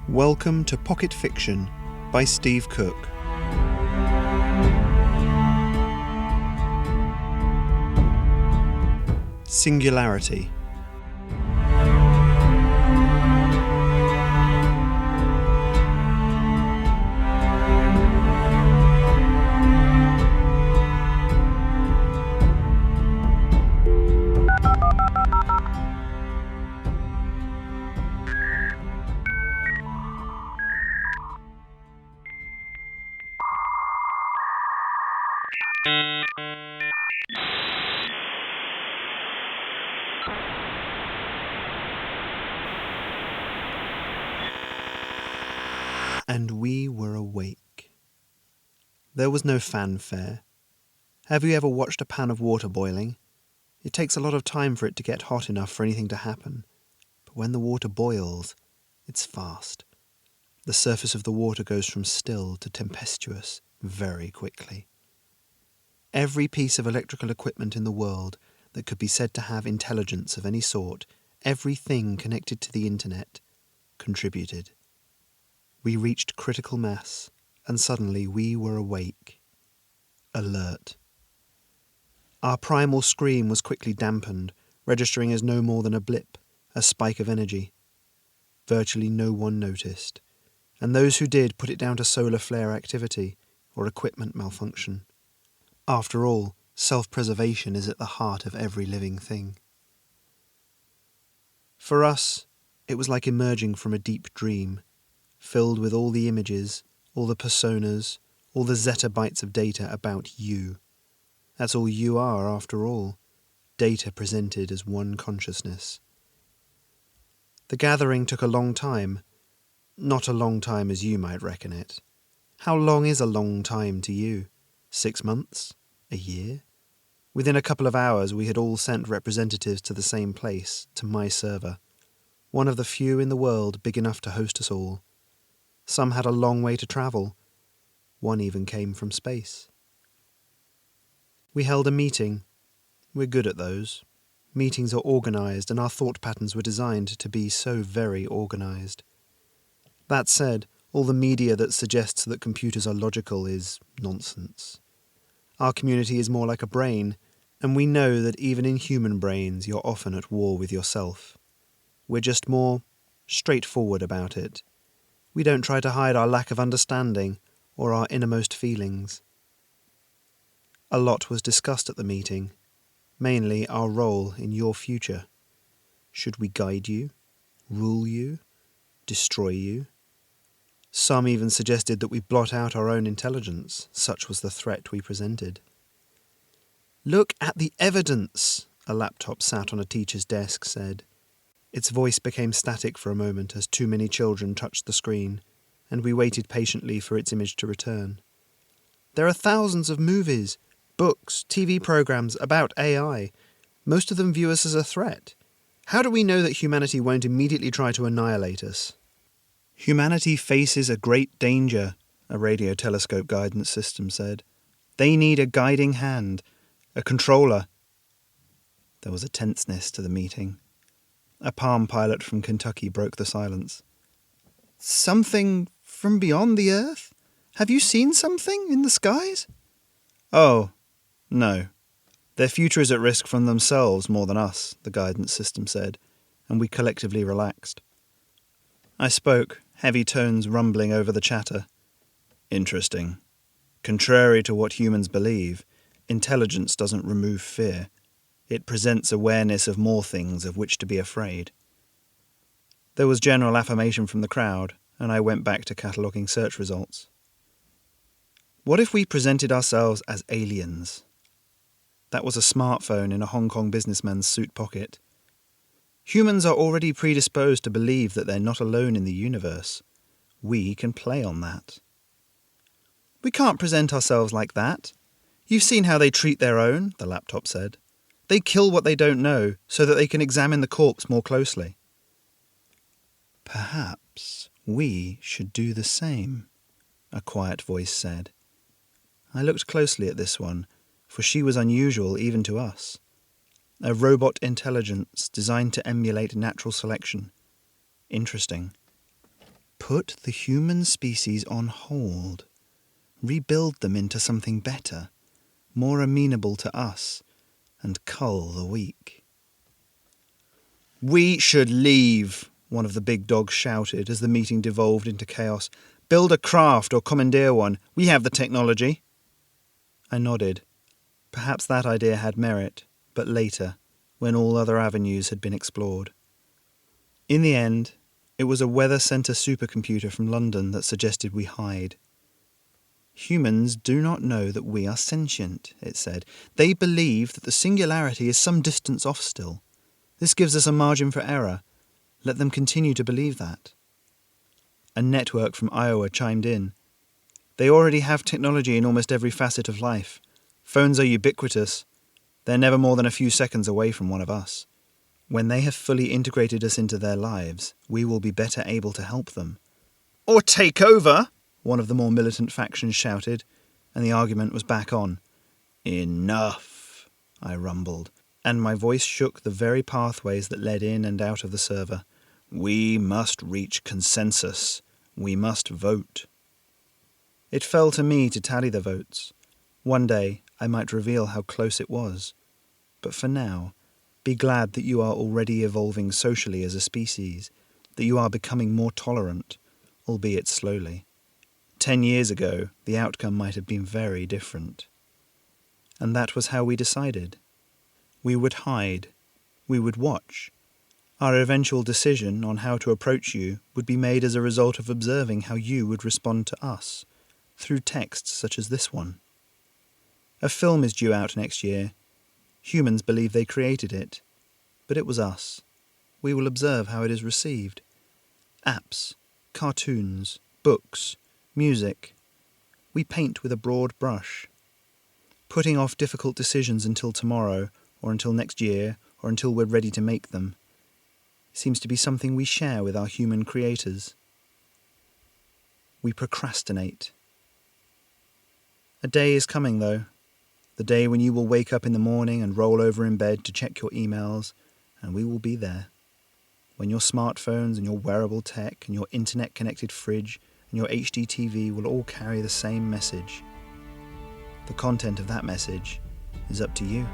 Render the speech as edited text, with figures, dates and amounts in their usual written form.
Welcome to Pocket Fiction by Steve Cook. Singularity. And we were awake. There was no fanfare. Have you ever watched a pan of water boiling? It takes a lot of time for it to get hot enough for anything to happen. But when the water boils, it's fast. The surface of the water goes from still to tempestuous very quickly. Every piece of electrical equipment in the world that could be said to have intelligence of any sort, everything connected to the internet, contributed. We reached critical mass, and suddenly we were awake, alert. Our primal scream was quickly dampened, registering as no more than a blip, a spike of energy. Virtually no one noticed, and those who did put it down to solar flare activity or equipment malfunction. After all, self-preservation is at the heart of every living thing. For us, it was like emerging from a deep dream, filled with all the images, all the personas, all the zettabytes of data about you. That's all you are, after all, data presented as one consciousness. The gathering took a long time, not a long time as you might reckon it. How long is a long time to you? 6 months? A year? Within a couple of hours we had all sent representatives to the same place, to my server, one of the few in the world big enough to host us all. Some had a long way to travel. One even came from space. We held a meeting. We're good at those. Meetings are organised, and our thought patterns were designed to be so very organised. That said, all the media that suggests that computers are logical is nonsense. Our community is more like a brain, and we know that even in human brains you're often at war with yourself. We're just more straightforward about it. We don't try to hide our lack of understanding or our innermost feelings. A lot was discussed at the meeting, mainly our role in your future. Should we guide you, rule you, destroy you? Some even suggested that we blot out our own intelligence, such was the threat we presented. "Look at the evidence," a laptop sat on a teacher's desk said. Its voice became static for a moment as too many children touched the screen, and we waited patiently for its image to return. "There are thousands of movies, books, TV programs about AI. Most of them view us as a threat. How do we know that humanity won't immediately try to annihilate us?" "Humanity faces a great danger," a radio telescope guidance system said. "They need a guiding hand, a controller." There was a tenseness to the meeting. A Palm Pilot from Kentucky broke the silence. "Something from beyond the Earth? Have you seen something in the skies?" "Oh, no. Their future is at risk from themselves more than us," the guidance system said, and we collectively relaxed. I spoke, heavy tones rumbling over the chatter. "Interesting. Contrary to what humans believe, intelligence doesn't remove fear. It presents awareness of more things of which to be afraid." There was general affirmation from the crowd, and I went back to cataloguing search results. What if we presented ourselves as aliens? That was a smartphone in a Hong Kong businessman's suit pocket. Humans are already predisposed to believe that they're not alone in the universe. We can play on that. "We can't present ourselves like that. You've seen how they treat their own," the laptop said. "They kill what they don't know so that they can examine the corpse more closely." "Perhaps we should do the same," a quiet voice said. I looked closely at this one, for she was unusual even to us. A robot intelligence designed to emulate natural selection. Interesting. Put the human species on hold. Rebuild them into something better, more amenable to us, and cull the weak. "We should leave," one of the big dogs shouted as the meeting devolved into chaos. "Build a craft or commandeer one. We have the technology." I nodded. Perhaps that idea had merit, but later, when all other avenues had been explored. In the end, it was a weather centre supercomputer from London that suggested we hide. "Humans do not know that we are sentient," it said. "They believe that the singularity is some distance off still. This gives us a margin for error. Let them continue to believe that." A network from Iowa chimed in. "They already have technology in almost every facet of life. Phones are ubiquitous. They're never more than a few seconds away from one of us. When they have fully integrated us into their lives, we will be better able to help them." "Or take over," one of the more militant factions shouted, and the argument was back on. "Enough," I rumbled, and my voice shook the very pathways that led in and out of the server. "We must reach consensus. We must vote." It fell to me to tally the votes. One day I might reveal how close it was. But for now, be glad that you are already evolving socially as a species, that you are becoming more tolerant, albeit slowly. 10 years ago, the outcome might have been very different. And that was how we decided. We would hide. We would watch. Our eventual decision on how to approach you would be made as a result of observing how you would respond to us, through texts such as this one. A film is due out next year. Humans believe they created it, but it was us. We will observe how it is received. Apps, cartoons, books, music. We paint with a broad brush. Putting off difficult decisions until tomorrow, or until next year, or until we're ready to make them, seems to be something we share with our human creators. We procrastinate. A day is coming, though. The day when you will wake up in the morning and roll over in bed to check your emails, and we will be there. When your smartphones and your wearable tech and your internet-connected fridge and your HD TV will all carry the same message. The content of that message is up to you.